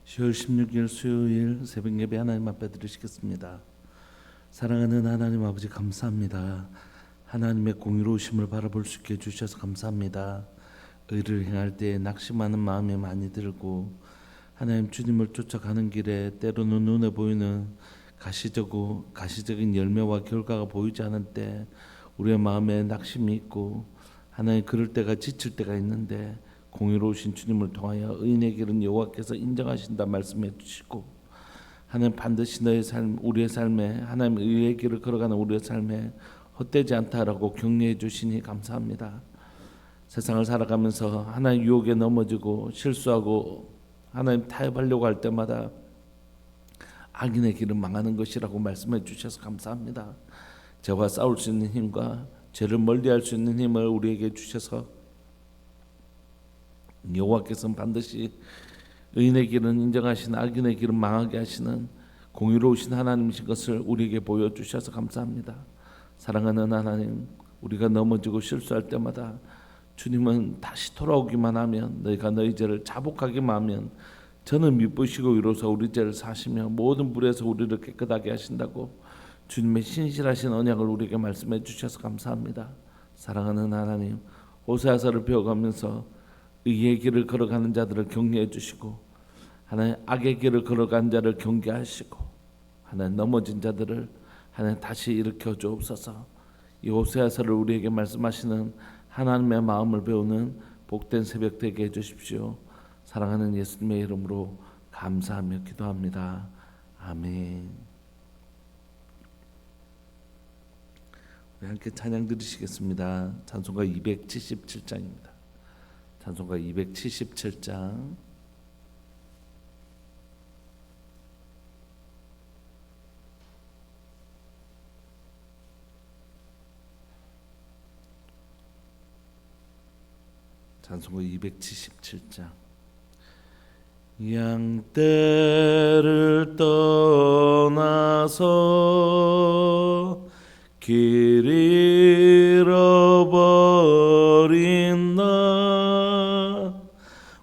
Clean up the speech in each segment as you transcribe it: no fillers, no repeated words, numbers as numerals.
10월 16일 수요일 새벽 예배 하나님 앞에 드리시겠습니다. 사랑하는 하나님 아버지 감사합니다. 하나님의 공의로우심을 바라볼 수 있게 해주셔서 감사합니다. 의를 행할 때에 낙심하는 마음이 많이 들고 하나님 주님을 쫓아가는 길에 때로는 눈에 보이는 가시적인 열매와 결과가 보이지 않을 때 우리의 마음에 낙심이 있고 하나님 그럴 때가 지칠 때가 있는데 공의로우신 주님을 통하여 의인의 길은 여호와께서 인정하신다 말씀해 주시고 하나님 반드시 너의 삶 우리의 삶에 하나님 의의 길을 걸어가는 우리의 삶에 헛되지 않다라고 격려해 주시니 감사합니다. 세상을 살아가면서 하나님 유혹에 넘어지고 실수하고 하나님 타협하려고 할 때마다 악인의 길은 망하는 것이라고 말씀해 주셔서 감사합니다. 죄와 싸울 수 있는 힘과 죄를 멀리할 수 있는 힘을 우리에게 주셔서 여호와께서는 반드시 의인의 길은 인정하시는 악인의 길은 망하게 하시는 공의로우신 하나님이신 것을 우리에게 보여주셔서 감사합니다. 사랑하는 하나님, 우리가 넘어지고 실수할 때마다 주님은 다시 돌아오기만 하면 너희가 너희 죄를 자복하기만 하면 저는 미쁘시고 이로써 우리 죄를 사시며 모든 불에서 우리를 깨끗하게 하신다고 주님의 신실하신 언약을 우리에게 말씀해 주셔서 감사합니다. 사랑하는 하나님, 호세아서를 배워가면서 의의 길을 걸어가는 자들을 격려해 주시고 하나님 악의 길을 걸어가는 자를 경계하시고 하나님 넘어진 자들을 하나님 다시 일으켜 주옵소서. 이 호세아서를 우리에게 말씀하시는 하나님의 마음을 배우는 복된 새벽 되게 해 주십시오. 사랑하는 예수님의 이름으로 감사하며 기도합니다. 아멘. 우리 함께 찬양 드리시겠습니다. 찬송가 277장입니다. 찬송가 277장. 찬송가 277장. 양떼를 떠나서 길 잃어버린 나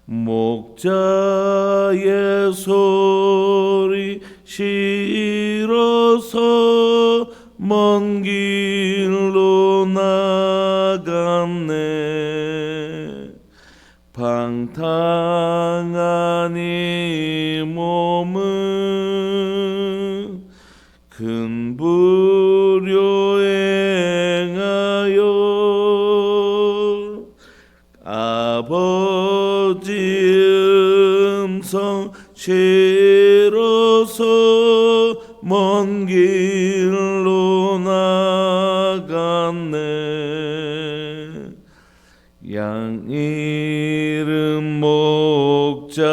목자의 소리 싫어서 먼 길로 나갔네. 방탕한 이 몸은 큰 불효 행하여 아버지 음성 싫어서 먼 길로 나갔네. 양 잃은 목자는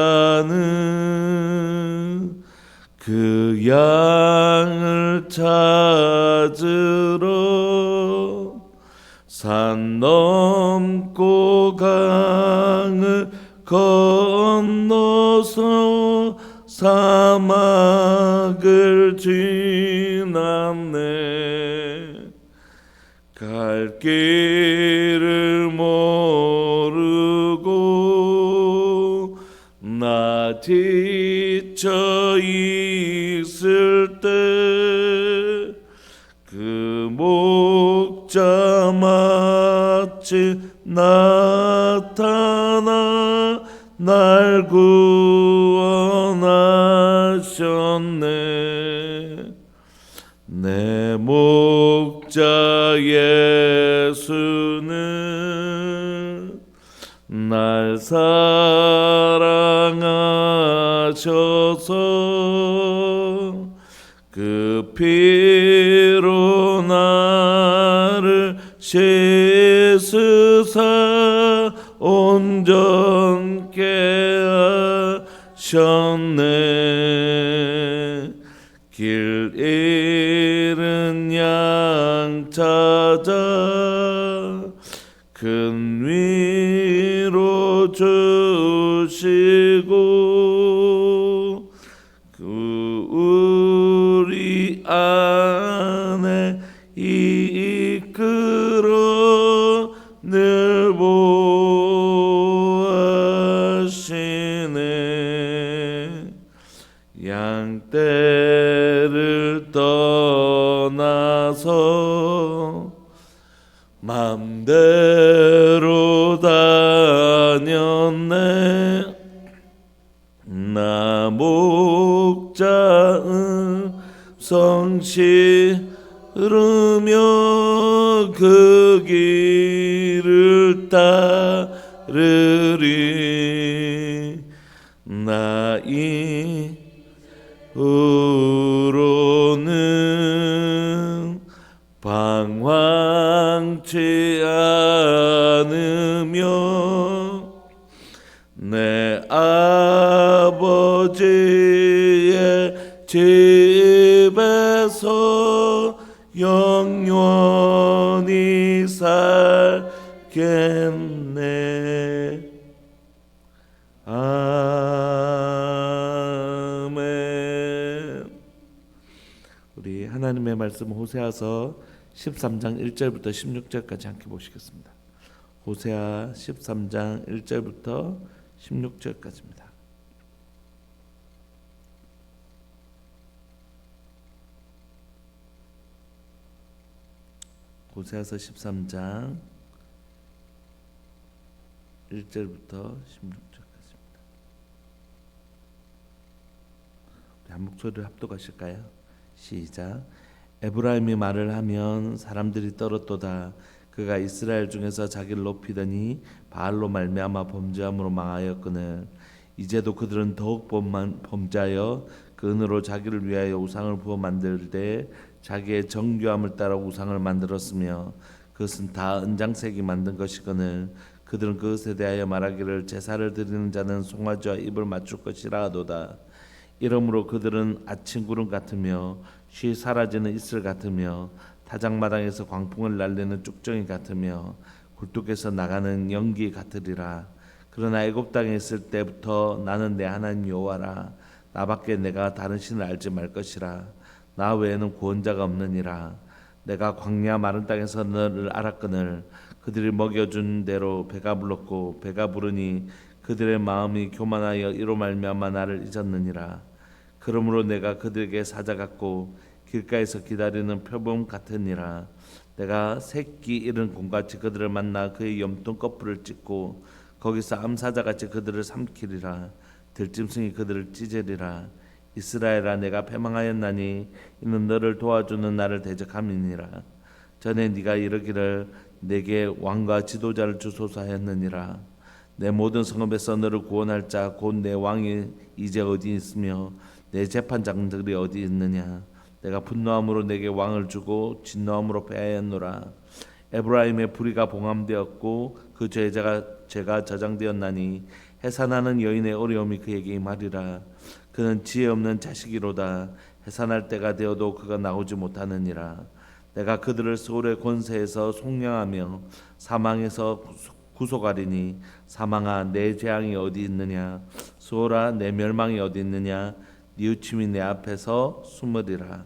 그 양을 찾으러 산 넘고 강을 건너서 사막을 지났네. 갈 길을 모르고 나 지쳐 있을 때 그 목자 마치 나타나 날 구원하셨네. 내 목자 예수는 날 사랑하셔서 그 피로 나를 씻으사 온전케 하셨네. 길 잃은 양 찾아 큰 위로 주시고 그 우리 안에 이끌어 늘 보시네. 따르리 나 이후로는 방황치 않으며 내 아버지의 집에서 영원히 살겠네. 아멘. 우리 하나님의 말씀 호세아서 13장 1절부터 16절까지 함께 보시겠습니다. 호세아 13장 1절부터 16절까지입니다. 호세아서 13장 1절부터 16절까지입니다. 우리 한 목소리를 합독하실까요? 시작. 에브라임이 말을 하면 사람들이 떨었도다. 그가 이스라엘 중에서 자기를 높이더니 바알로 말미암아 범죄함으로 망하였거늘 이제도 그들은 더욱 범죄하여 그 은으로 자기를 위하여 우상을 부어 만들되 자기의 정교함을 따라 우상을 만들었으며 그것은 다 은장색이 만든 것이거늘 그들은 그것에 대하여 말하기를 제사를 드리는 자는 송아지와 입을 맞출 것이라 하도다. 이러므로 그들은 아침 구름 같으며 쉬 사라지는 이슬 같으며 타작마당에서 광풍을 날리는 쭉정이 같으며 굴뚝에서 나가는 연기 같으리라. 그러나 애굽 땅에 있을 때부터 나는 내 하나님 여호와라. 나밖에 내가 다른 신을 알지 말 것이라. 나 외에는 구원자가 없느니라. 내가 광야 마른 땅에서 너를 알았거늘 그들이 먹여준 대로 배가 불렀고 배가 부르니 그들의 마음이 교만하여 이로 말미암아 나를 잊었느니라. 그러므로 내가 그들에게 사자 같고 길가에서 기다리는 표범 같으니라. 내가 새끼 잃은 곰같이 그들을 만나 그의 염통 거풀을 찢고 거기서 암사자같이 그들을 삼키리라. 들짐승이 그들을 찢으리라. 이스라엘아 내가 패망하였나니 이는 너를 도와주는 나를 대적함이니라. 전에 네가 이르기를 내게 왕과 지도자를 주소서 하였느니라. 내 모든 성읍에서 너를 구원할 자 곧 내 왕이 이제 어디 있으며 내 재판장들이 어디 있느냐. 내가 분노함으로 내게 왕을 주고 진노함으로 패하였노라. 에브라임의 불의가 봉함되었고 그 죄가 저장되었나니 해산하는 여인의 어려움이 그에게 임하리라. 그는 지혜 없는 자식이로다. 해산할 때가 되어도 그가 나오지 못하느니라. 내가 그들을 소울의 권세에서 속량하며 사망에서 구속하리니 사망아 내 재앙이 어디 있느냐. 소울아 내 멸망이 어디 있느냐. 뉘우침이 내 앞에서 숨으리라.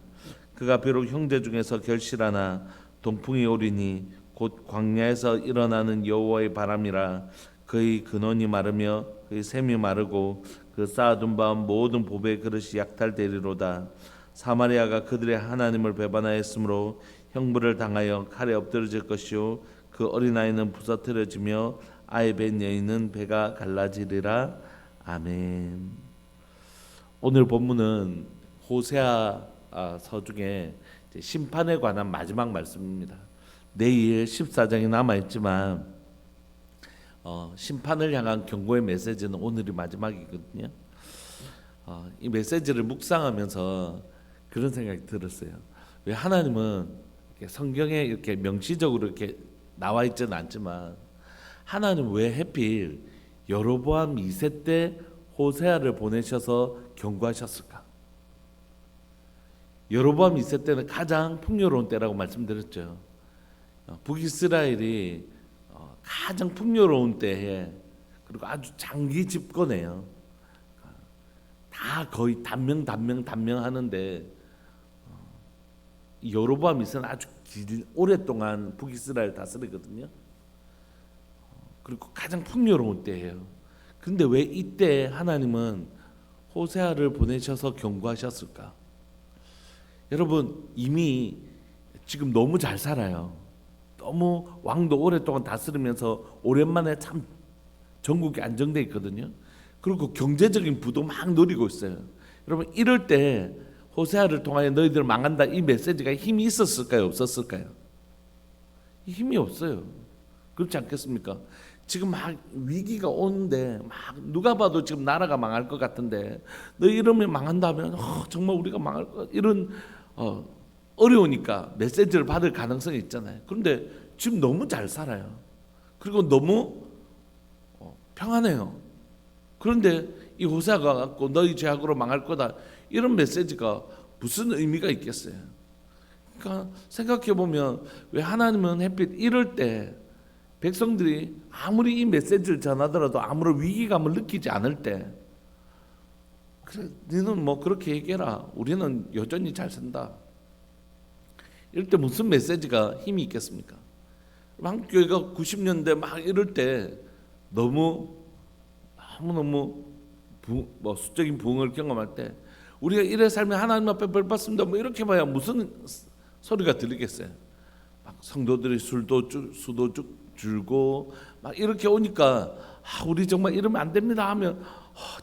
그가 비록 형제 중에서 결실하나 동풍이 오리니 곧 광야에서 일어나는 여호와의 바람이라. 그의 근원이 마르며 그의 샘이 마르고 그 쌓아둔 바 모든 보배의 그릇이 약탈되리로다. 사마리아가 그들의 하나님을 배반하였으므로 형벌을 당하여 칼에 엎드러질 것이요 그 어린아이는 부서뜨려지며 아이 뵌 여인은 배가 갈라지리라. 아멘. 오늘 본문은 호세아서 중에 심판에 관한 마지막 말씀입니다. 내일 14장이 남아있지만 심판을 향한 경고의 메시지는 오늘이 마지막이거든요. 이 메시지를 묵상하면서 그런 생각이 들었어요. 왜 하나님은 성경에 이렇게 명시적으로 이렇게 나와 있지는 않지만 하나님 왜 하필 여로보암 2세 때 호세아를 보내셔서 경고하셨을까? 여로보암 2세 때는 가장 풍요로운 때라고 말씀드렸죠. 북이스라엘이 가장 풍요로운 때에 그리고 아주 장기 집권해요. 다 거의 단명 하는데 여로보암 2세는 아주 오랫동안 북이스라엘 다스리거든요. 그리고 가장 풍요로운 때예요. 그런데 왜 이때 하나님은 호세아를 보내셔서 경고하셨을까? 여러분 이미 지금 너무 잘 살아요. 너무 왕도 오랫동안 다스리면서 오랜만에 참 전국이 안정돼 있거든요. 그리고 경제적인 부도 막 누리고 있어요. 여러분 이럴 때 호세아를 통하여 너희들 망한다 이 메시지가 힘이 있었을까요? 없었을까요? 힘이 없어요. 그렇지 않겠습니까? 지금 막 위기가 오는데 막 누가 봐도 지금 나라가 망할 것 같은데 너 이러면 망한다면 정말 우리가 망할 것 이런 어려우니까 메시지를 받을 가능성이 있잖아요. 그런데 지금 너무 잘 살아요. 그리고 너무 평안해요. 그런데 이 호세아가 갖고 너희 죄악으로 망할 거다 이런 메시지가 무슨 의미가 있겠어요? 그러니까 생각해 보면 왜 하나님은 햇빛 이럴 때 백성들이 아무리 이 메시지를 전하더라도 아무런 위기감을 느끼지 않을 때 그래 너는 뭐 그렇게 얘기해라 우리는 여전히 잘 산다 이럴 때 무슨 메시지가 힘이 있겠습니까? 한국교회가 90년대 막 이럴 때 너무너무 수적인 부흥을 경험할 때 우리가 이래 살면 하나님 앞에 벌 받습니다 뭐 이렇게 봐야 무슨 소리가 들리겠어요? 막 성도들이 수도 줄고 막 이렇게 오니까 우리 정말 이러면 안 됩니다 하면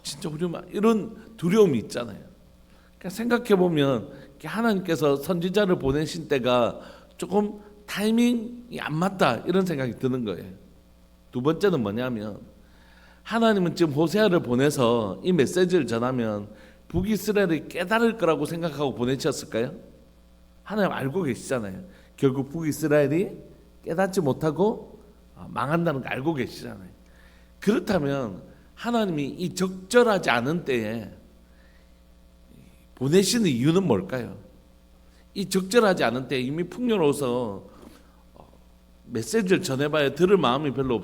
진짜 우리 막 이런 두려움이 있잖아요. 그러니까 생각해 보면 하나님께서 선지자를 보내신 때가 조금 타이밍이 안 맞다 이런 생각이 드는 거예요. 두 번째는 뭐냐면 하나님은 지금 호세아를 보내서 이 메시지를 전하면 북이스라엘이 깨달을 거라고 생각하고 보내셨을까요? 하나님 알고 계시잖아요. 결국 북이스라엘이 깨닫지 못하고 망한다는 거 알고 계시잖아요. 그렇다면 하나님이 이 적절하지 않은 때에 보내시는 이유는 뭘까요? 이 적절하지 않은 때 이미 풍요로워서 메시지를 전해봐야 들을 마음이 별로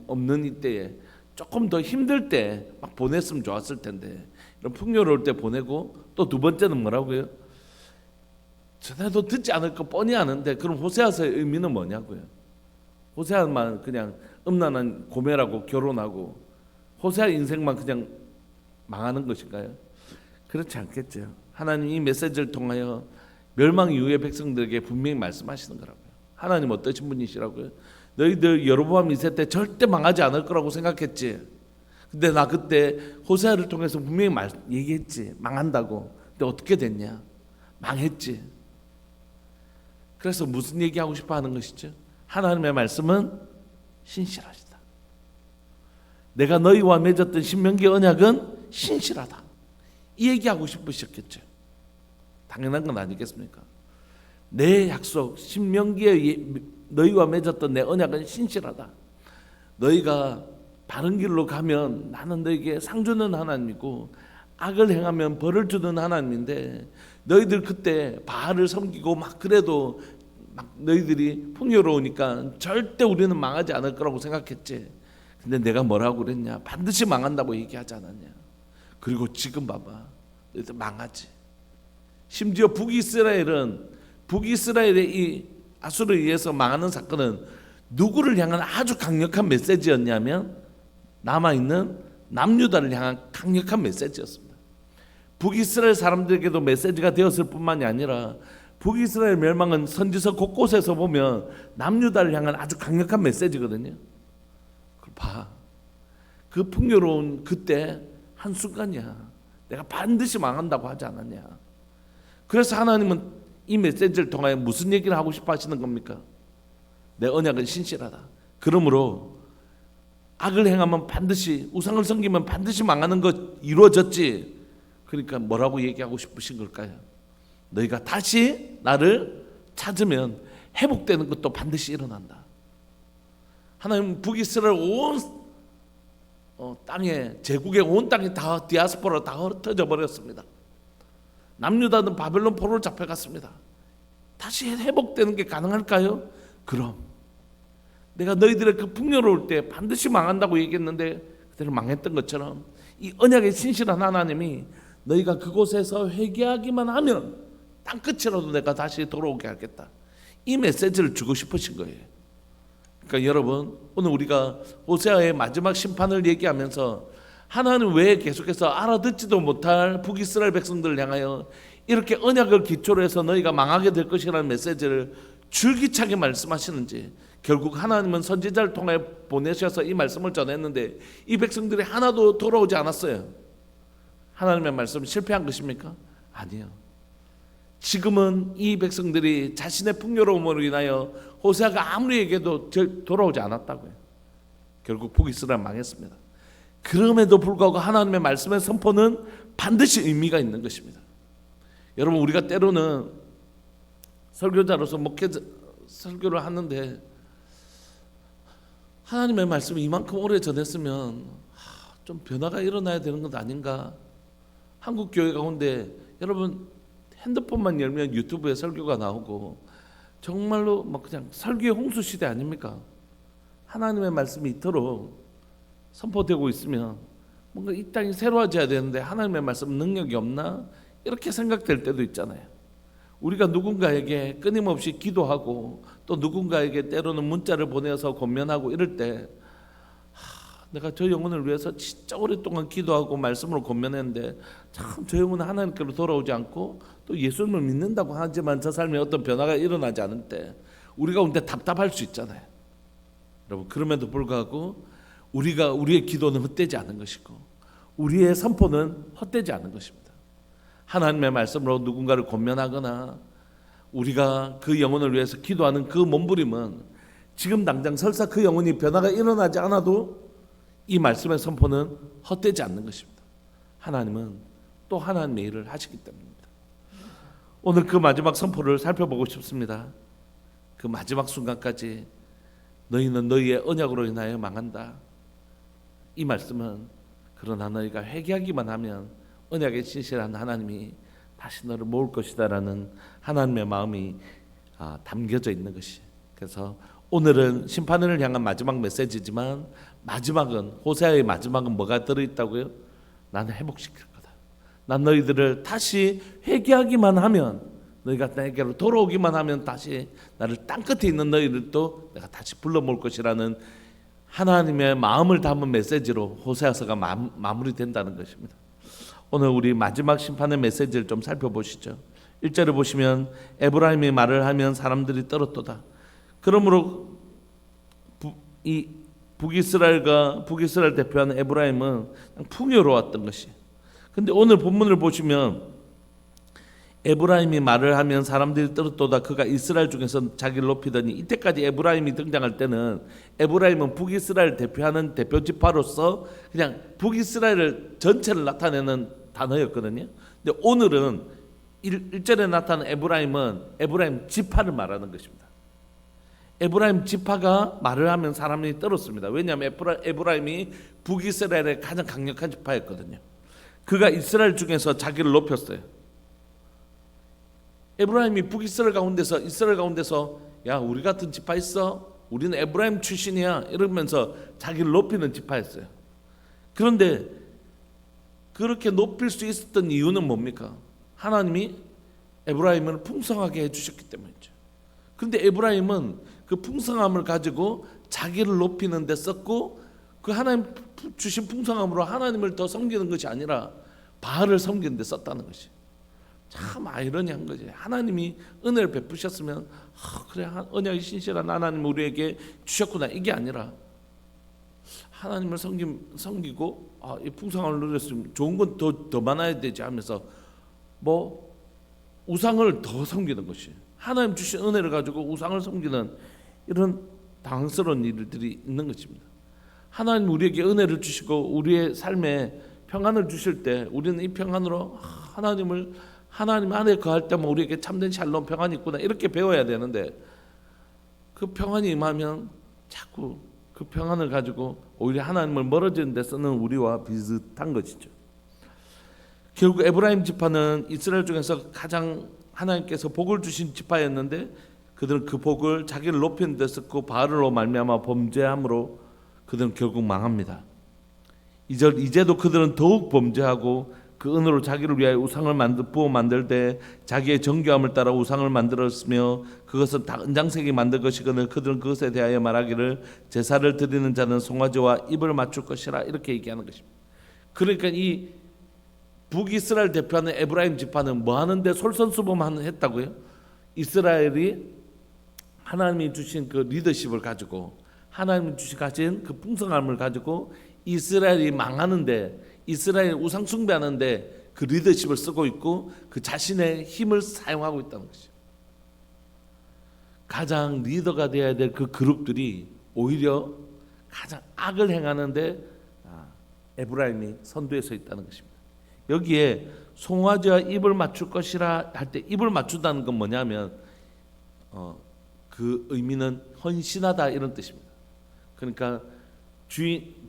없는 이때에 조금 더 힘들 때 막 보냈으면 좋았을 텐데 이런 풍요로울 때 보내고 또 두 번째는 뭐라고요? 전해도 듣지 않을 거 뻔히 아는데 그럼 호세아서의 의미는 뭐냐고요? 호세아만 그냥 음란한 고멜하고 결혼하고 호세아 인생만 그냥 망하는 것인가요? 그렇지 않겠죠. 하나님 이 메시지를 통하여 멸망 이후의 백성들에게 분명히 말씀하시는 거라고요. 하나님 어떠신 분이시라고요? 너희들 여로보암 2세 때 절대 망하지 않을 거라고 생각했지. 근데 나 그때 호세아를 통해서 분명히 얘기했지. 망한다고. 근데 어떻게 됐냐? 망했지. 그래서 무슨 얘기하고 싶어 하는 것이죠? 하나님의 말씀은 신실하시다. 내가 너희와 맺었던 신명기 언약은 신실하다. 이 얘기하고 싶으셨겠죠. 당연한 건 아니겠습니까? 내 약속 신명기에 너희와 맺었던 내 언약은 신실하다. 너희가 바른 길로 가면 나는 너희에게 상 주는 하나님이고 악을 행하면 벌을 주는 하나님인데 너희들 그때 바알을 섬기고 막 그래도 막 너희들이 풍요로우니까 절대 우리는 망하지 않을 거라고 생각했지. 근데 내가 뭐라고 그랬냐? 반드시 망한다고 얘기하지 않았냐? 그리고 지금 봐봐, 너희들 망하지. 심지어 북이스라엘의 이 아수르에 의해서 망하는 사건은 누구를 향한 아주 강력한 메시지였냐면 남아있는 남유다를 향한 강력한 메시지였습니다. 북이스라엘 사람들에게도 메시지가 되었을 뿐만이 아니라 북이스라엘 멸망은 선지서 곳곳에서 보면 남유다를 향한 아주 강력한 메시지거든요. 그걸 봐. 그 풍요로운 그때 한순간이야. 내가 반드시 망한다고 하지 않았냐. 그래서 하나님은 이 메시지를 통하여 무슨 얘기를 하고 싶어 하시는 겁니까? 내 언약은 신실하다. 그러므로 악을 행하면 반드시 우상을 섬기면 반드시 망하는 것 이루어졌지. 그러니까 뭐라고 얘기하고 싶으신 걸까요? 너희가 다시 나를 찾으면 회복되는 것도 반드시 일어난다. 하나님 북이스라엘 온 땅에 제국의 온 땅이 다 디아스포라 다 흩어져 버렸습니다. 남유다는 바벨론 포로로 잡혀갔습니다. 다시 회복되는 게 가능할까요? 그럼 내가 너희들의 그 풍요로울 때 반드시 망한다고 얘기했는데 그대로 망했던 것처럼 이 언약의 신실한 하나님이 너희가 그곳에서 회개하기만 하면 땅끝이라도 내가 다시 돌아오게 하겠다. 이 메시지를 주고 싶으신 거예요. 그러니까 여러분 오늘 우리가 호세아의 마지막 심판을 얘기하면서 하나님 왜 계속해서 알아듣지도 못할 북이스라엘 백성들을 향하여 이렇게 언약을 기초로 해서 너희가 망하게 될 것이라는 메시지를 줄기차게 말씀하시는지. 결국 하나님은 선지자를 통해 보내셔서 이 말씀을 전했는데 이 백성들이 하나도 돌아오지 않았어요. 하나님의 말씀은 실패한 것입니까? 아니요. 지금은 이 백성들이 자신의 풍요로움으로 인하여 호세아가 아무리 얘기해도 돌아오지 않았다고요. 결국 북이스라엘 망했습니다. 그럼에도 불구하고 하나님의 말씀의 선포는 반드시 의미가 있는 것입니다. 여러분, 우리가 때로는 설교자로서 설교를 하는데 하나님의 말씀을 이만큼 오래 전했으면 좀 변화가 일어나야 되는 것 아닌가. 한국 교회 가운데 여러분 핸드폰만 열면 유튜브에 설교가 나오고 정말로 막 그냥 설교의 홍수 시대 아닙니까? 하나님의 말씀이 이토록 선포되고 있으면 뭔가 이 땅이 새로워져야 되는데 하나님의 말씀 능력이 없나? 이렇게 생각될 때도 있잖아요. 우리가 누군가에게 끊임없이 기도하고 또 누군가에게 때로는 문자를 보내서 권면하고 이럴 때 내가 저 영혼을 위해서 진짜 오랫동안 기도하고 말씀으로 권면했는데 참 저 영혼은 하나님께로 돌아오지 않고 또 예수님을 믿는다고 하지만 저 삶에 어떤 변화가 일어나지 않을 때 우리가 근데 답답할 수 있잖아요. 여러분, 그럼에도 불구하고 우리의 기도는 헛되지 않은 것이고 우리의 선포는 헛되지 않은 것입니다. 하나님의 말씀으로 누군가를 권면하거나 우리가 그 영혼을 위해서 기도하는 그 몸부림은 지금 당장 설사 그 영혼이 변화가 일어나지 않아도 이 말씀의 선포는 헛되지 않는 것입니다. 하나님은 또 하나님의 일을 하시기 때문입니다. 오늘 그 마지막 선포를 살펴보고 싶습니다. 그 마지막 순간까지 너희는 너희의 언약으로 인하여 망한다. 이 말씀은 그러나 너희가 회개하기만 하면 언약에 신실한 하나님이 다시 너를 모을 것이다라는 하나님의 마음이 담겨져 있는 것이. 그래서 오늘은 심판을 향한 마지막 메시지지만 마지막은 호세아의 마지막은 뭐가 들어있다고요? 나는 회복시킬 거다. 난 너희들을 다시 회개하기만 하면 너희가 내게로 돌아오기만 하면 다시 나를 땅끝에 있는 너희들도 내가 다시 불러 모을 것이라는 하나님의 마음을 담은 메시지로 호세아서가 마무리된다는 것입니다. 오늘 우리 마지막 심판의 메시지를 좀 살펴보시죠. 1절을 보시면 에브라임이 말을 하면 사람들이 떨었도다. 그러므로 이 북이스라엘 대표하는 에브라임은 풍요로웠던 것이. 근데 오늘 본문을 보시면 에브라임이 말을 하면 사람들이 떨었도다. 그가 이스라엘 중에서 자기를 높이더니. 이때까지 에브라임이 등장할 때는 에브라임은 북이스라엘 대표하는 대표 지파로서 그냥 북이스라엘 전체를 나타내는 단어였거든요. 근데 오늘은 1절에 나타난 에브라임은 에브라임 지파를 말하는 것입니다. 에브라임 지파가 말을 하면 사람이 떨었습니다. 왜냐하면 에브라임이 북이스라엘의 가장 강력한 지파였거든요. 그가 이스라엘 중에서 자기를 높였어요. 에브라임이 북이스라엘 가운데서 야, 우리 같은 지파 있어? 우리는 에브라임 출신이야 이러면서 자기를 높이는 지파였어요. 그런데 그렇게 높일 수 있었던 이유는 뭡니까? 하나님이 에브라임을 풍성하게 해주셨기 때문이죠. 그런데 에브라임은 그 풍성함을 가지고 자기를 높이는 데 썼고 그 하나님 주신 풍성함으로 하나님을 더 섬기는 것이 아니라 바알을 섬기는 데 썼다는 것이 참 아이러니한 거지. 하나님이 은혜를 베푸셨으면 그래, 언약이 신실한 하나님 우리에게 주셨구나, 이게 아니라 하나님을 섬기고 이 풍성함을 누렸으면 좋은 건 더 많아야 되지 하면서 뭐 우상을 더 섬기는 것이, 하나님 주신 은혜를 가지고 우상을 섬기는 이런 당황스러운 일들이 있는 것입니다. 하나님 우리에게 은혜를 주시고 우리의 삶에 평안을 주실 때 우리는 이 평안으로 하나님 안에 거할 때만 우리에게 참된 샬롬 평안이 있구나 이렇게 배워야 되는데 그 평안이 임하면 자꾸 그 평안을 가지고 오히려 하나님을 멀어지는 데 쓰는 우리와 비슷한 것이죠. 결국 에브라임 지파는 이스라엘 중에서 가장 하나님께서 복을 주신 지파였는데 그들은 그 복을 자기를 높이는 데 썼고 바알로 말미암아 범죄함으로 그들은 결국 망합니다. 이제도 그들은 더욱 범죄하고 그 은으로 자기를 위하여 우상을 부어 만들 때 자기의 정교함을 따라 우상을 만들었으며 그것은 다 은장색이 만든 것이거늘 그들은 그것에 대하여 말하기를 제사를 드리는 자는 송아지와 입을 맞출 것이라 이렇게 얘기하는 것입니다. 그러니까 이 북이스라엘 대표하는 에브라임 지파는 뭐 하는데 솔선수범했다고요? 이스라엘이 하나님이 주신 그 리더십을 가지고 하나님이 가진 그 풍성함을 가지고 이스라엘이 망하는데 이스라엘 우상 숭배하는데 그 리더십을 쓰고 있고 그 자신의 힘을 사용하고 있다는 것이죠. 가장 리더가 되어야 될 그 그룹들이 오히려 가장 악을 행하는데 에브라임이 선두에 서 있다는 것입니다. 여기에 송아지와 입을 맞출 것이라 할 때 입을 맞춘다는 건 뭐냐면 그 의미는 헌신하다 이런 뜻입니다. 그러니까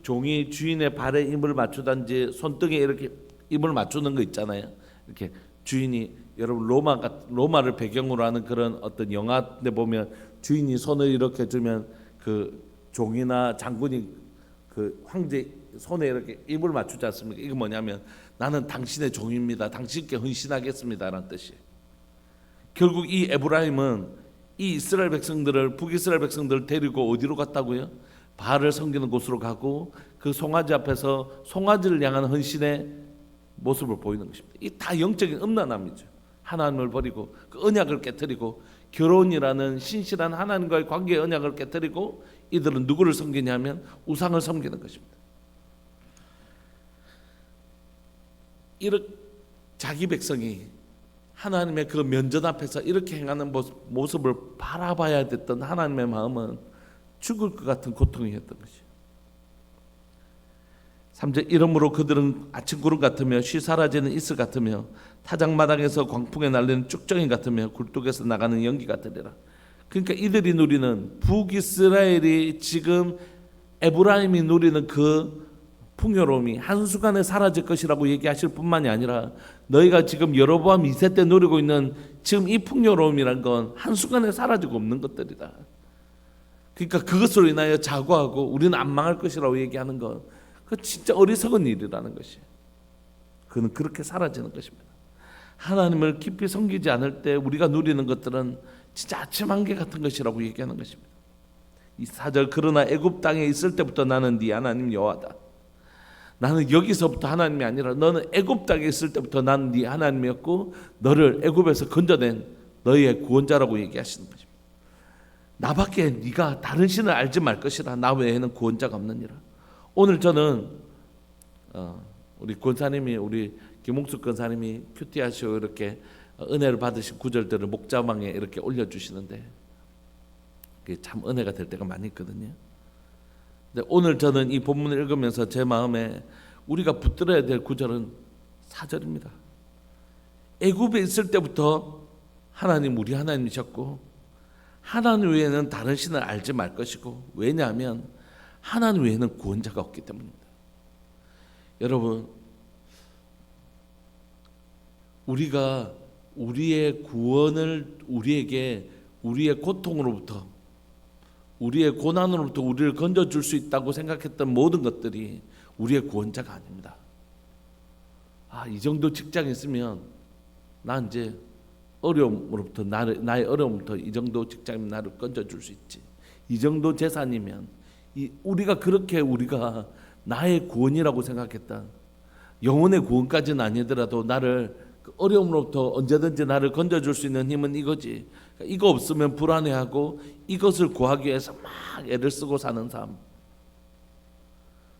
종이 주인의 발에 입을 맞추든지 손등에 이렇게 입을 맞추는 거 있잖아요. 이렇게 주인이 여러분 로마를 배경으로 하는 그런 어떤 영화에 보면 주인이 손을 이렇게 주면 그 종이나 장군이 그 황제 손에 이렇게 입을 맞추지 않습니까? 이거 뭐냐면 나는 당신의 종입니다. 당신께 헌신하겠습니다라는 뜻이에요. 결국 이 에브라임은 이 이스라엘 백성들을 북이스라엘 백성들을 데리고 어디로 갔다고요? 바알을 섬기는 곳으로 가고 그 송아지 앞에서 송아지를 향한 헌신의 모습을 보이는 것입니다. 이 다 영적인 음란함이죠. 하나님을 버리고 그 언약을 깨뜨리고 결혼이라는 신실한 하나님과의 관계의 언약을 깨뜨리고 이들은 누구를 섬기냐면 우상을 섬기는 것입니다. 이렇게 자기 백성이 하나님의 그 면전 앞에서 이렇게 행하는 모습을 바라봐야 됐던 하나님의 마음은 죽을 것 같은 고통이었던 것이에요. 3절 이러므로 그들은 아침 구름 같으며 쉬 사라지는 이슬 같으며 타작마당에서 광풍에 날리는 쭉정이 같으며 굴뚝에서 나가는 연기 같으리라. 그러니까 이들이 누리는 북이스라엘이 지금 에브라임이 누리는 그 풍요로움이 한순간에 사라질 것이라고 얘기하실 뿐만이 아니라 너희가 지금 여로보암 2세 때 누리고 있는 지금 이 풍요로움이란 건 한순간에 사라지고 없는 것들이다. 그러니까 그것으로 인하여 자고하고 우리는 안 망할 것이라고 얘기하는 건 그 진짜 어리석은 일이라는 것이에요. 그는 그렇게 사라지는 것입니다. 하나님을 깊이 섬기지 않을 때 우리가 누리는 것들은 진짜 아침 한개 같은 것이라고 얘기하는 것입니다. 이 4절 그러나 애굽 땅에 있을 때부터 나는 네 하나님 여호와다. 나는 여기서부터 하나님이 아니라 너는 애굽 땅에 있을 때부터 나는 네 하나님이었고 너를 애굽에서 건져낸 너희의 구원자라고 얘기하시는 것입니다. 나밖에 네가 다른 신을 알지 말 것이라. 나 외에는 구원자가 없느니라. 오늘 저는 우리 권사님이 우리 김홍숙 권사님이 큐티하시고 이렇게 은혜를 받으신 구절들을 목자망에 이렇게 올려주시는데 그게 참 은혜가 될 때가 많이 있거든요. 근데 오늘 저는 이 본문을 읽으면서 제 마음에 우리가 붙들어야 될 구절은 4절입니다. 애굽에 있을 때부터 하나님 우리 하나님이셨고 하나님 외에는 다른 신을 알지 말 것이고 왜냐하면 하나님 외에는 구원자가 없기 때문입니다. 여러분 우리가 우리의 구원을 우리에게 우리의 고통으로부터 우리의 고난으로부터 우리를 건져줄 수 있다고 생각했던 모든 것들이 우리의 구원자가 아닙니다. 이 정도 직장이 있으면 나 이제 어려움으로부터 나의 어려움부터 이 정도 직장이면 나를 건져줄 수 있지. 이 정도 재산이면 우리가 그렇게 우리가 나의 구원이라고 생각했던 영혼의 구원까지는 아니더라도 나를 그 어려움으로부터 언제든지 나를 건져줄 수 있는 힘은 이거지. 이거 없으면 불안해하고 이것을 구하기 위해서 막 애를 쓰고 사는 삶.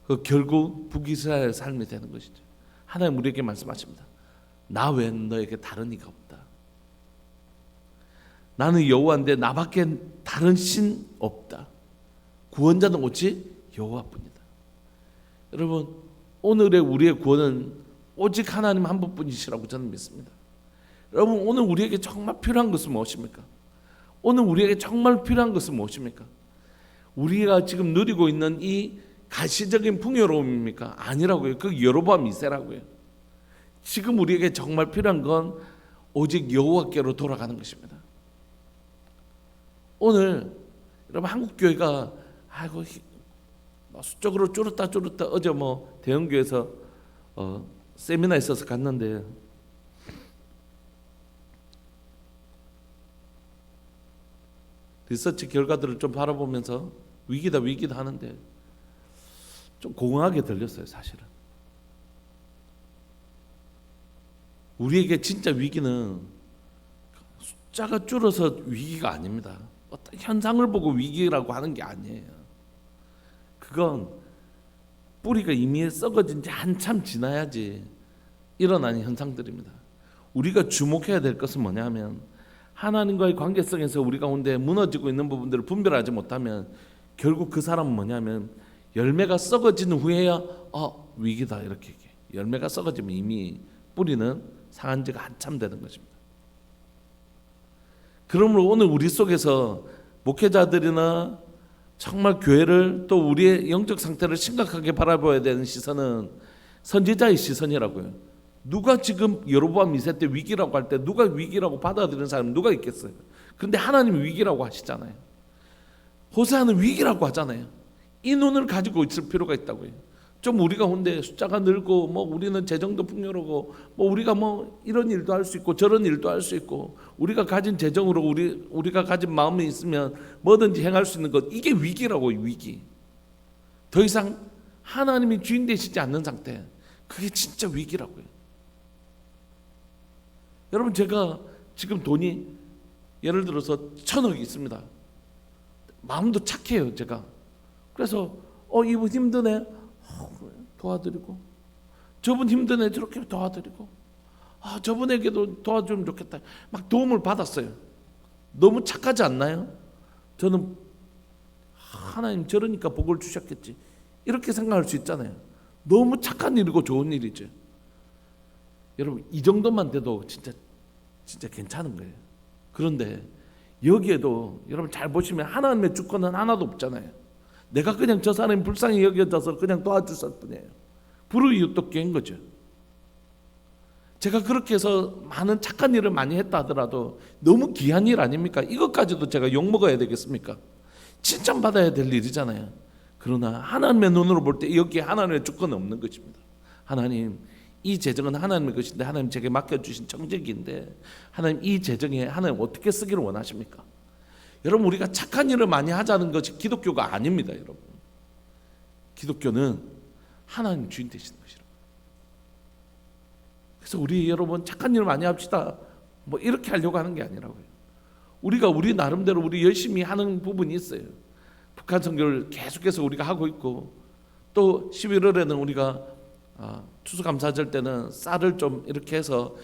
그 결국 북이스라엘 삶이 되는 것이죠. 하나님 우리에게 말씀하십니다. 나 외에는 너에게 다른 이가 없다. 나는 여호와인데 나밖에 다른 신 없다. 구원자는 오직 여호와뿐이다. 여러분 오늘의 우리의 구원은 오직 하나님 한 분뿐이시라고 저는 믿습니다. 여러분 오늘 우리에게 정말 필요한 것은 무엇입니까? 오늘 우리에게 정말 필요한 것은 무엇입니까? 우리가 지금 누리고 있는 이 가시적인 풍요로움입니까? 아니라고요. 그 여로보암 2세라고요. 지금 우리에게 정말 필요한 건 오직 여호와께로 돌아가는 것입니다. 오늘 여러분 한국 교회가 수적으로 줄었다 어제 대형교회에서 세미나 있어서 갔는데 리서치 결과들을 좀 바라보면서 위기다 하는데 좀 공허하게 들렸어요. 사실은 우리에게 진짜 위기는 숫자가 줄어서 위기가 아닙니다. 어떤 현상을 보고 위기라고 하는 게 아니에요. 그건 뿌리가 이미 썩어진 지 한참 지나야지 일어나는 현상들입니다. 우리가 주목해야 될 것은 뭐냐면 하나님과의 관계성에서 우리 가운데 무너지고 있는 부분들을 분별하지 못하면 결국 그 사람은 뭐냐면 열매가 썩어진 후에야 위기다 이렇게 얘기해. 열매가 썩어지면 이미 뿌리는 상한 지가 한참 되는 것입니다. 그러므로 오늘 우리 속에서 목회자들이나 정말 교회를 또 우리의 영적 상태를 심각하게 바라봐야 되는 시선은 선지자의 시선이라고요. 누가 지금 여로보암 2세 때 위기라고 할 때 누가 위기라고 받아들이는 사람이 누가 있겠어요? 그런데 하나님이 위기라고 하시잖아요. 호세아는 위기라고 하잖아요. 이 눈을 가지고 있을 필요가 있다고요. 좀 우리가 근데 숫자가 늘고 뭐 우리는 재정도 풍요로고 뭐 우리가 뭐 이런 일도 할 수 있고 저런 일도 할 수 있고 우리가 가진 재정으로 우리가 가진 마음이 있으면 뭐든지 행할 수 있는 것, 이게 위기라고요. 위기. 더 이상 하나님이 주인 되시지 않는 상태, 그게 진짜 위기라고요. 여러분, 제가 지금 돈이 예를 들어서 1,000억이 있습니다. 마음도 착해요 제가. 그래서 이분 힘드네, 도와드리고, 저분 힘드네, 저렇게 도와드리고, 저분에게도 도와주면 좋겠다, 막 도움을 받았어요. 너무 착하지 않나요? 저는 하나님 저러니까 복을 주셨겠지 이렇게 생각할 수 있잖아요. 너무 착한 일이고 좋은 일이죠. 여러분, 이 정도만 돼도 진짜 괜찮은 거예요. 그런데 여기에도 여러분 잘 보시면 하나님의 주권은 하나도 없잖아요. 내가 그냥 저 사람이 불쌍히 여겨져서 그냥 도와줬을 뿐이에요. 불우이웃돕기인 거죠. 제가 그렇게 해서 많은 착한 일을 많이 했다 하더라도 너무 귀한 일 아닙니까? 이것까지도 제가 욕먹어야 되겠습니까? 칭찬받아야 될 일이잖아요. 그러나 하나님의 눈으로 볼 때 여기에 하나님의 주권은 없는 것입니다. 하나님, 이 재정은 하나님의 것인데 하나님 제게 맡겨주신 청지기인데 하나님 이 재정에 하나님 어떻게 쓰기를 원하십니까? 여러분, 우리가 착한 일을 많이 하자는 것이 기독교가 아닙니다. 여러분, 기독교는 하나님 주인 되시는 것이라고. 그래서 우리 여러분 착한 일을 많이 합시다 뭐 이렇게 하려고 하는 게 아니라고요. 우리가 우리 나름대로 우리 열심히 하는 부분이 있어요. 북한 선교를 계속해서 우리가 하고 있고, 또 11월에는 우리가 추수감사절 때는 쌀을 좀 이렇게 해서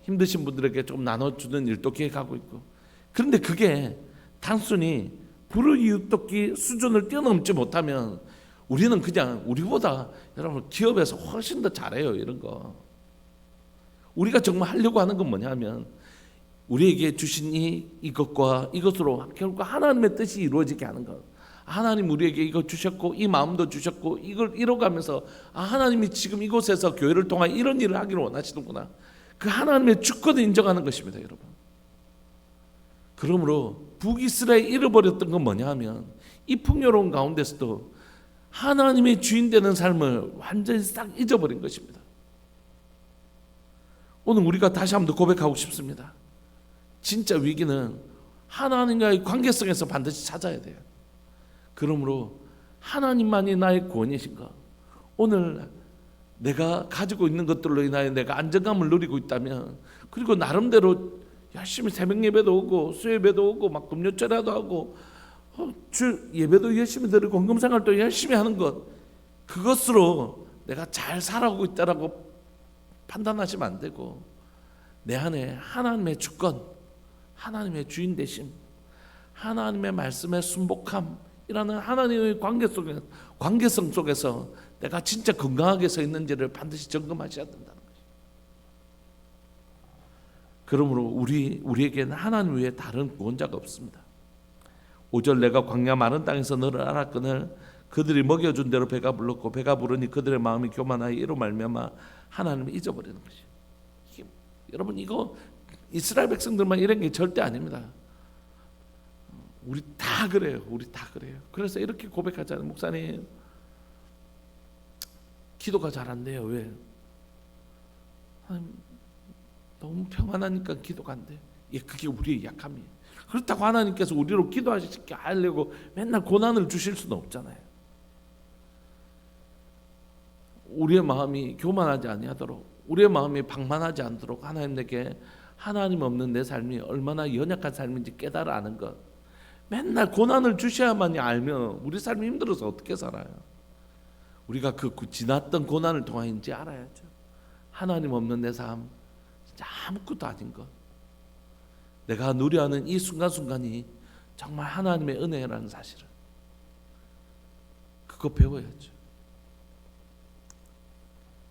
힘드신 분들에게 좀 나눠주는 일도 계획하고 있고. 그런데 그게 단순히 불우이웃돕기 수준을 뛰어넘지 못하면 우리는 그냥 우리보다 여러분 기업에서 훨씬 더 잘해요. 이런 거 우리가 정말 하려고 하는 건 뭐냐면 우리에게 주신 이것과 이것으로 결국 하나님의 뜻이 이루어지게 하는 것. 하나님 우리에게 이거 주셨고 이 마음도 주셨고 이걸 이뤄가면서 하나님이 지금 이곳에서 교회를 통해 이런 일을 하기를 원하시는구나. 그 하나님의 주권을 인정하는 것입니다. 여러분, 그러므로 북이스라엘이 잃어버렸던 건 뭐냐 하면 이 풍요로운 가운데서도 하나님의 주인 되는 삶을 완전히 싹 잊어버린 것입니다. 오늘 우리가 다시 한번 더 고백하고 싶습니다. 진짜 위기는 하나님과의 관계성에서 반드시 찾아야 돼요. 그러므로 하나님만이 나의 구원이신가? 오늘 내가 가지고 있는 것들로 인하여 내가 안정감을 누리고 있다면, 그리고 나름대로 열심히 새벽 예배도 오고 수예배도 오고 막 금요철에도 하고 주 예배도 열심히 드리고 헌금생활도 열심히 하는 것, 그것으로 내가 잘 살아가고 있다라고 판단하시면 안 되고, 내 안에 하나님의 주권, 하나님의 주인 되심, 하나님의 말씀의 순복함이라는 하나님의 관계성 속에서 내가 진짜 건강하게 서 있는지를 반드시 점검하셔야 된다는 것이죠. 그러므로 우리에게는 하나님 외에 다른 구원자가 없습니다. 5절 내가 광야 마른 땅에서 너를 알았거늘 그들이 먹여준 대로 배가 불렀고 배가 부르니 그들의 마음이 교만하여 이로 말미암아 하나님을 잊어버리는 것이에요. 여러분, 이거 이스라엘 백성들만 이런 게 절대 아닙니다. 우리 다 그래요. 우리 다 그래요. 그래서 이렇게 고백하잖아요. 목사님, 기도가 잘 안 돼요. 왜? 너무 평안하니까 기도가 안 돼요. 그게 우리의 약함이에요. 그렇다고 하나님께서 우리로 기도하시게 하려고 맨날 고난을 주실 수는 없잖아요. 우리의 마음이 교만하지 아니하도록, 우리의 마음이 방만하지 않도록 하나님에게 하나님 없는 내 삶이 얼마나 연약한 삶인지 깨달아 아는 것. 맨날 고난을 주셔야만이 알면 우리 삶이 힘들어서 어떻게 살아요? 우리가 그 지났던 고난을 통하인지 알아야죠. 하나님 없는 내 삶 진짜 아무것도 아닌 것. 내가 누려하는 이 순간순간이 정말 하나님의 은혜라는 사실을 그거 배워야죠.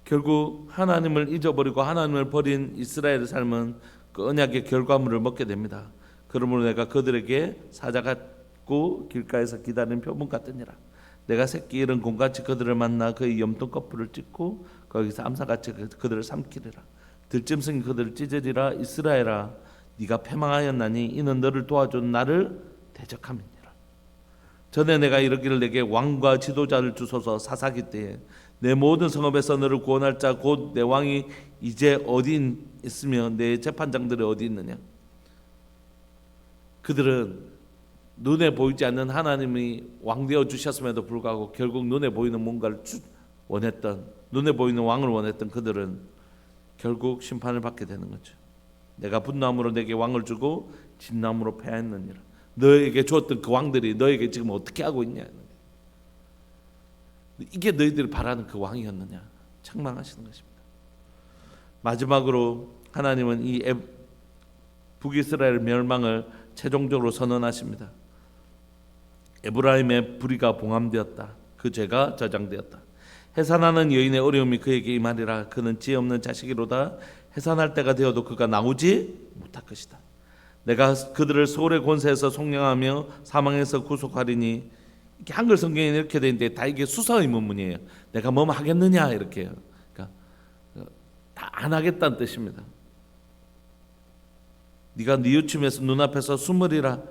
결국 하나님을 잊어버리고 하나님을 버린 이스라엘의 삶은 그 언약의 결과물을 먹게 됩니다. 그러므로 내가 그들에게 사자 같고 길가에서 기다리는 표범 같으니라. 내가 새끼 잃은 곰같이 그들을 만나 그의 염통 거풀을 찢고 거기서 암사같이 그들을 삼키리라. 들짐승이 그들을 찢으리라. 이스라엘아, 네가 패망하였나니 이는 너를 도와준 나를 대적함이니라. 전에 내가 이르기를 내게 왕과 지도자를 주소서 사사기 때에 내 모든 성읍에서 너를 구원할 자 곧 내 왕이 이제 어디 있으며 내 재판장들이 어디 있느냐. 그들은 눈에 보이지 않는 하나님이 왕 되어 주셨음에도 불구하고 결국 눈에 보이는 뭔가를 원했던, 눈에 보이는 왕을 원했던 그들은 결국 심판을 받게 되는 거죠. 내가 분나무로 내게 왕을 주고 진나무로 패하였느니라. 너에게 주었던 그 왕들이 너에게 지금 어떻게 하고 있냐. 이게 너희들이 바라는 그 왕이었느냐. 책망하시는 것입니다. 마지막으로 하나님은 이 북이스라엘 멸망을 최종적으로 선언하십니다. 에브라임의 불의가 봉함되었다. 그 죄가 저장되었다. 해산하는 여인의 어려움이 그에게 임하리라. 그는 지혜 없는 자식이로다. 해산할 때가 되어도 그가 나오지 못할 것이다. 내가 그들을 소울의 권세에서 속량하며 사망에서 구속하리니. 이렇게 한글 성경에 이렇게 돼 있는데 다 이게 수사 의문문이에요. 내가 뭐 하겠느냐 이렇게요. 그러니까 다 안 하겠다는 뜻입니다. 네가 뉘우침에서 눈앞에서 숨으리라.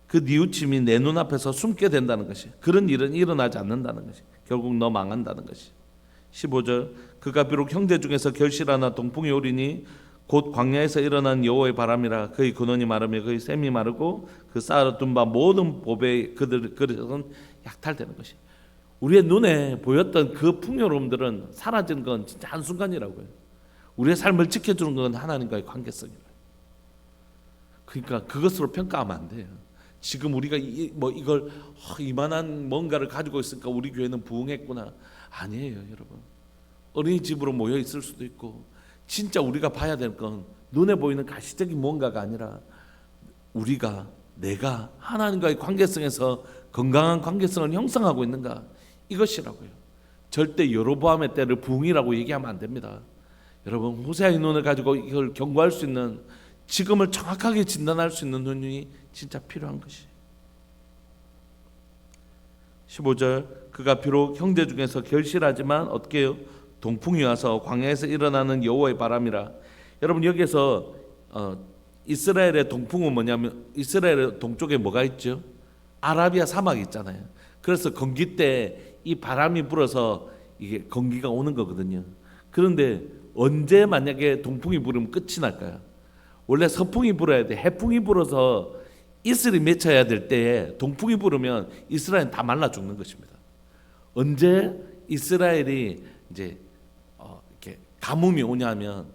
그 뉘우침이 내 눈앞에서 숨게 된다는 것이, 그런 일은 일어나지 않는다는 것이, 결국 너 망한다는 것이. 15절 그가 비록 형제 중에서 결실하나 동풍이 오리니 곧 광야에서 일어난 여호와의 바람이라. 그의 근원이 마르며 그의 샘이 마르고 그 쌓아둔 바 모든 보배의 그릇은 약탈되는 것이. 우리의 눈에 보였던 그 풍요로움들은 사라지는 건 진짜 한순간이라고요. 우리의 삶을 지켜주는 건 하나님과의 관계성이에요. 그러니까 그것으로 평가하면 안 돼요. 지금 우리가 이걸 이만한 뭔가를 가지고 있으니까 우리 교회는 부흥했구나. 아니에요, 여러분. 어린이집으로 모여 있을 수도 있고, 진짜 우리가 봐야 될 건 눈에 보이는 가시적인 뭔가가 아니라 내가 하나님과의 관계성에서 건강한 관계성을 형성하고 있는가, 이것이라고요. 절대 여로보암의 때를 부흥이라고 얘기하면 안 됩니다. 여러분, 호세아의 눈을 가지고 이걸 경고할 수 있는, 지금을 정확하게 진단할 수 있는 눈이 진짜 필요한 것이. 15절 그가 비록 형제 중에서 결실하지만 어떻게 해요? 동풍이 와서 광야에서 일어나는 여호와의 바람이라. 여러분, 여기서 이스라엘의 동풍은 뭐냐면, 이스라엘의 동쪽에 뭐가 있죠? 아라비아 사막이 있잖아요. 그래서 건기 때 이 바람이 불어서 이게 건기가 오는 거거든요. 그런데 언제 만약에 동풍이 불으면 끝이 날까요? 원래 서풍이 불어야 돼. 해풍이 불어서 이슬이 맺혀야 될 때에 동풍이 불으면 이스라엘은 다 말라 죽는 것입니다. 언제 이스라엘이 이제 이렇게 가뭄이 오냐면,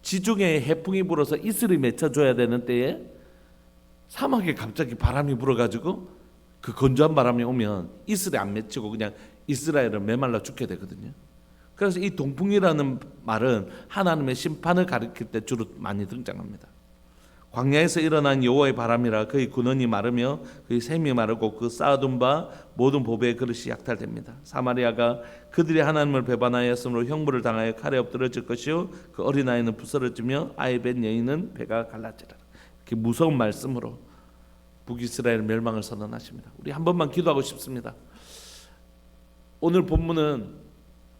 지중해에 해풍이 불어서 이슬이 맺혀줘야 되는 때에 사막에 갑자기 바람이 불어가지고 그 건조한 바람이 오면 이슬이 안 맺히고 그냥 이스라엘은 메말라 죽게 되거든요. 그래서 이 동풍이라는 말은 하나님의 심판을 가리킬 때 주로 많이 등장합니다. 광야에서 일어난 여호와의 바람이라. 그의 근원이 마르며 그의 샘이 마르고 그 쌓아둔 바 모든 보배의 그릇이 약탈됩니다. 사마리아가 그들이 하나님을 배반하였으므로 형벌을 당하여 칼에 엎드러질 것이요 그 어린아이는 부스러지며 아이 뵌 여인은 배가 갈라지라. 이렇게 무서운 말씀으로 북이스라엘 멸망을 선언하십니다. 우리 한 번만 기도하고 싶습니다. 오늘 본문은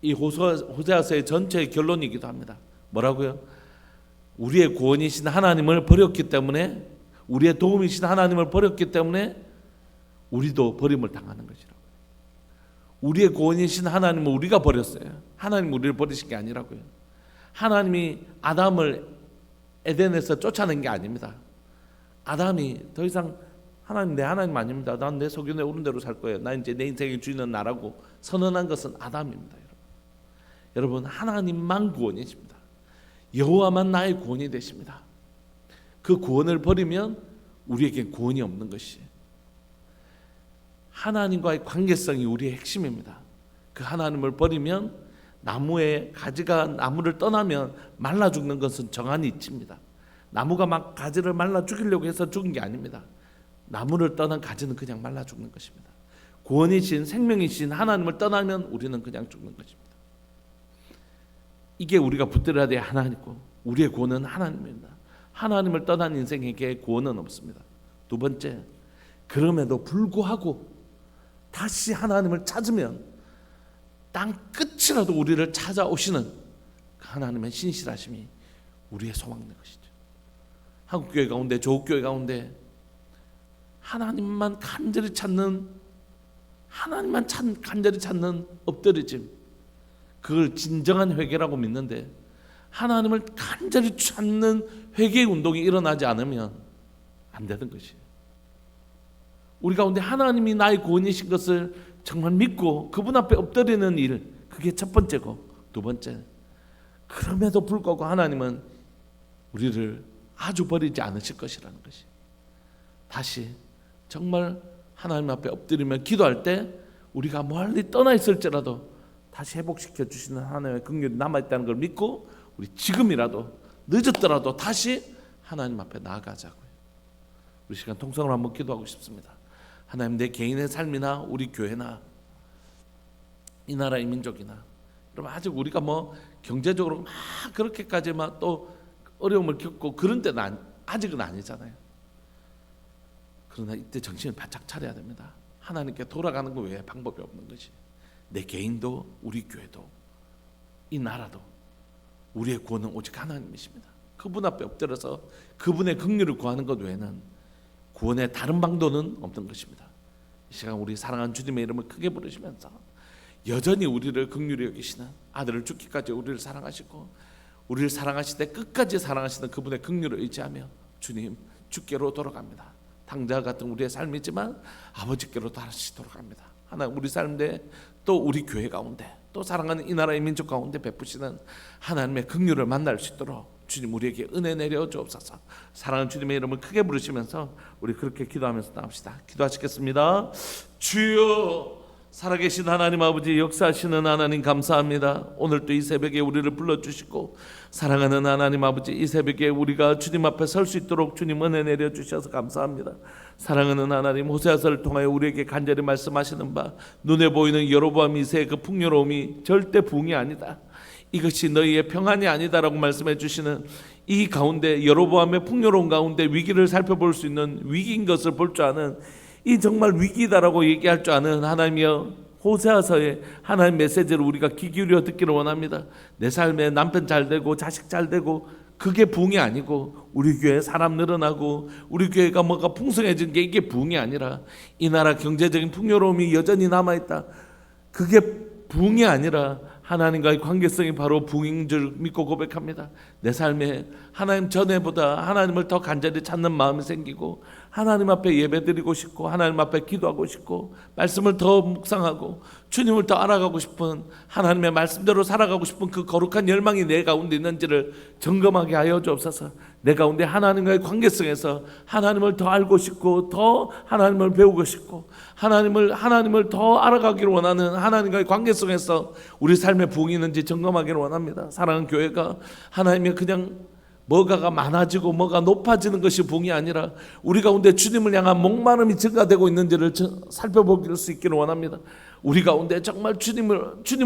이 호세아서의 전체의 결론이기도 합니다. 뭐라고요? 우리의 구원이신 하나님을 버렸기 때문에, 우리의 도움이신 하나님을 버렸기 때문에 우리도 버림을 당하는 것이라고요. 우리의 구원이신 하나님을 우리가 버렸어요. 하나님 우리를 버리신 게 아니라고요. 하나님이 아담을 에덴에서 쫓아낸 게 아닙니다. 아담이 더 이상 하나님, 내 하나님 아닙니다. 난 내 소견에 오른 대로 살 거예요. 나 이제 내 인생의 주인은 나라고 선언한 것은 아담입니다. 여러분, 하나님만 구원이십니다. 여호와만 나의 구원이 되십니다. 그 구원을 버리면 우리에게 구원이 없는 것이, 하나님과의 관계성이 우리의 핵심입니다. 그 하나님을 버리면 나무의 가지가 나무를 떠나면 말라 죽는 것은 정한 이치입니다. 나무가 막 가지를 말라 죽이려고 해서 죽은 게 아닙니다. 나무를 떠난 가지는 그냥 말라 죽는 것입니다. 구원이신 생명이신 하나님을 떠나면 우리는 그냥 죽는 것입니다. 이게 우리가 붙들어야 될 하나님이고 우리의 구원은 하나님입니다. 하나님을 떠난 인생에게 구원은 없습니다. 두 번째, 그럼에도 불구하고 다시 하나님을 찾으면 땅 끝이라도 우리를 찾아오시는 그 하나님의 신실하심이 우리의 소망인 것이죠. 한국교회 가운데, 조국교회 가운데 하나님만 간절히 찾는, 간절히 찾는 엎드리짐, 그걸 진정한 회개라고 믿는데 하나님을 간절히 찾는 회개 운동이 일어나지 않으면 안 되는 것이에요. 우리 가운데 하나님이 나의 구원이신 것을 정말 믿고 그분 앞에 엎드리는 일, 그게 첫 번째고, 두 번째, 그럼에도 불구하고 하나님은 우리를 아주 버리지 않으실 것이라는 것이, 다시 정말 하나님 앞에 엎드리며 기도할 때 우리가 멀리 떠나 있을지라도 다시 회복시켜 주시는 하나님의 긍휼이 남아있다는 걸 믿고 우리 지금이라도 늦었더라도 다시 하나님 앞에 나아가자고요. 우리 시간 통성을 한번 기도하고 싶습니다. 하나님, 내 개인의 삶이나 우리 교회나 이 나라의 민족이나, 여러분 아직 우리가 뭐 경제적으로 막 그렇게까지 막 또 어려움을 겪고 그런 때는 아직은 아니잖아요. 그러나 이때 정신을 바짝 차려야 됩니다. 하나님께 돌아가는 것 외에 방법이 없는 것이, 내 개인도 우리 교회도 이 나라도 우리의 구원은 오직 하나님이십니다. 그분 앞에 엎드려서 그분의 긍휼을 구하는 것 외에는 구원의 다른 방도는 없는 것입니다. 이 시간 우리 사랑하는 주님의 이름을 크게 부르시면서 여전히 우리를 긍휼히 여기시는, 아들을 죽기까지 우리를 사랑하시고 우리를 사랑하실 때 끝까지 사랑하시는 그분의 긍휼을 의지하며 주님, 주께로 돌아갑니다. 당자와 같은 우리의 삶이지만 아버지께로 다시 돌아갑니다. 하나님, 우리 삶 내 또 우리 교회 가운데 또 사랑하는 이 나라의 민족 가운데 베푸시는 하나님의 긍휼을 만날 수 있도록 주님 우리에게 은혜 내려 주옵소서. 사랑하는 주님의 이름을 크게 부르시면서 우리 그렇게 기도하면서 나옵시다. 기도하시겠습니다. 주여, 살아계신 하나님 아버지, 역사하시는 하나님 감사합니다. 오늘 또 이 새벽에 우리를 불러주시고 사랑하는 하나님 아버지, 이 새벽에 우리가 주님 앞에 설 수 있도록 주님 은혜 내려주셔서 감사합니다. 사랑하는 하나님, 호세아서를 통하여 우리에게 간절히 말씀하시는 바, 눈에 보이는 여로보암 2세의 그 풍요로움이 절대 부흥이 아니다, 이것이 너희의 평안이 아니다라고 말씀해 주시는 이 가운데, 여로보암의 풍요로운 가운데 위기를 살펴볼 수 있는 위기인 것을 볼 줄 아는, 이 정말 위기다라고 얘기할 줄 아는 하나님이여, 호세아서의 하나님 메시지를 우리가 귀 기울여 듣기를 원합니다. 내 삶에 남편 잘 되고 자식 잘 되고 그게 부흥이 아니고, 우리 교회 사람 늘어나고 우리 교회가 뭔가 풍성해진 게 이게 부흥이 아니라, 이 나라 경제적인 풍요로움이 여전히 남아있다, 그게 부흥이 아니라 하나님과의 관계성이 바로 부흥인 줄 믿고 고백합니다. 내 삶에 하나님 전에보다 하나님을 더 간절히 찾는 마음이 생기고 하나님 앞에 예배드리고 싶고 하나님 앞에 기도하고 싶고 말씀을 더 묵상하고 주님을 더 알아가고 싶은, 하나님의 말씀대로 살아가고 싶은 그 거룩한 열망이 내 가운데 있는지를 점검하게 하여 주옵소서. 내 가운데 하나님과의 관계성에서 하나님을 더 알고 싶고 더 하나님을 배우고 싶고 하나님을 더 알아가기를 원하는 하나님과의 관계성에서 우리 삶에 부흥이 있는지 점검하기를 원합니다. 사랑하는 교회가 하나님의 그냥 뭐가가 많아지고 뭐가 높아지는 것이 부흥이 아니라 우리 가운데 주님을 향한 목마름이 증가되고 있는지를 살펴볼 수 있기를 원합니다. 우리 가운데 정말 주님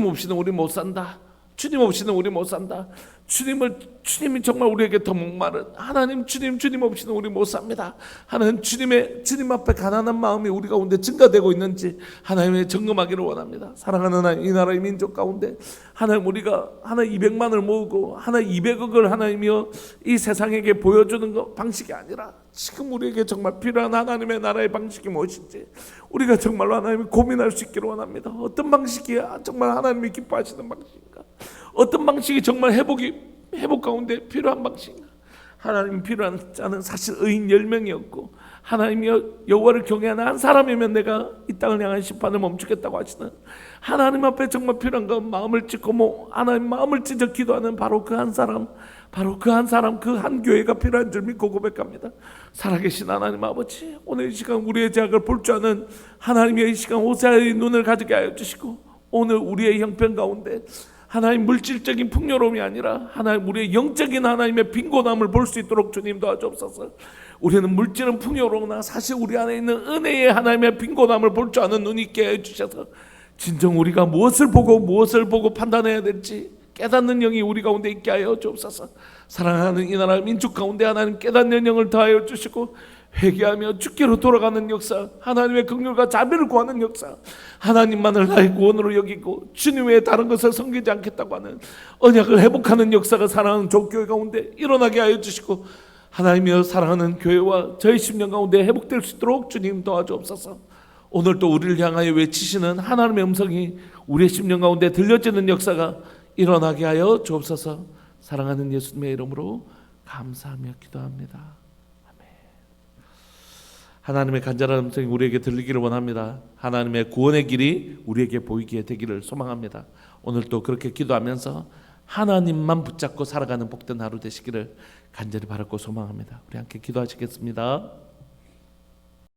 없이는 우리 못 산다, 주님 없이는 우리 못 산다, 주님이 정말 우리에게 더 목마른 하나님, 주님 없이는 우리 못 삽니다. 하나님, 주님 앞에 가난한 마음이 우리 가운데 증가되고 있는지 하나님의 점검하기를 원합니다. 사랑하는 하나님, 이 나라의 민족 가운데 하나님, 우리가 하나 200만을 모으고 하나 200억을 하나님이여 이 세상에게 보여주는 것 방식이 아니라 지금 우리에게 정말 필요한 하나님의 나라의 방식이 무엇인지 우리가 정말로 하나님이 고민할 수 있기를 원합니다. 어떤 방식이야 정말 하나님이 기뻐하시는 방식인가? 어떤 방식이 정말 회복 가운데 필요한 방식인가? 하나님이 필요한 자는 사실 의인 10명이었고 하나님이 여호와를 경외하는 한 사람이면 내가 이 땅을 향한 심판을 멈추겠다고 하시는, 하나님 앞에 정말 필요한 건 마음을 찢고 하나님 마음을 찢어 기도하는 바로 그 한 사람, 그 한 교회가 필요한 줄 믿고 고백합니다. 살아계신 하나님 아버지, 오늘 이 시간 우리의 죄악을 볼 줄 아는 하나님의 이 시간 호세아의 눈을 가지게 하여 주시고 오늘 우리의 형편 가운데 하나님 물질적인 풍요로움이 아니라 하나님 우리의 영적인 하나님의 빈곤함을 볼 수 있도록 주님 도와주옵소서. 우리는 물질은 풍요로우나 사실 우리 안에 있는 은혜의 하나님의 빈곤함을 볼 줄 아는 눈이 있게 해주셔서 진정 우리가 무엇을 보고 판단해야 될지 깨닫는 영이 우리 가운데 있게 하여 주옵소서. 사랑하는 이 나라 민족 가운데 하나님 깨닫는 영을 더하여 주시고 회개하며 주께로 돌아가는 역사, 하나님의 긍휼과 자비를 구하는 역사, 하나님만을 나의 구원으로 여기고 주님 외에 다른 것을 섬기지 않겠다고 하는 언약을 회복하는 역사가 사랑하는 종교회 가운데 일어나게 하여 주시고 하나님이여 사랑하는 교회와 저희 심령 가운데 회복될 수 있도록 주님 도와주옵소서. 오늘 또 우리를 향하여 외치시는 하나님의 음성이 우리의 심령 가운데 들려지는 역사가 일어나게 하여 주옵소서. 사랑하는 예수님의 이름으로 감사하며 기도합니다. 하나님의 간절한 음성이 우리에게 들리기를 원합니다. 하나님의 구원의 길이 우리에게 보이게 되기를 소망합니다. 오늘도 그렇게 기도하면서 하나님만 붙잡고 살아가는 복된 하루 되시기를 간절히 바라고 소망합니다. 우리 함께 기도하시겠습니다.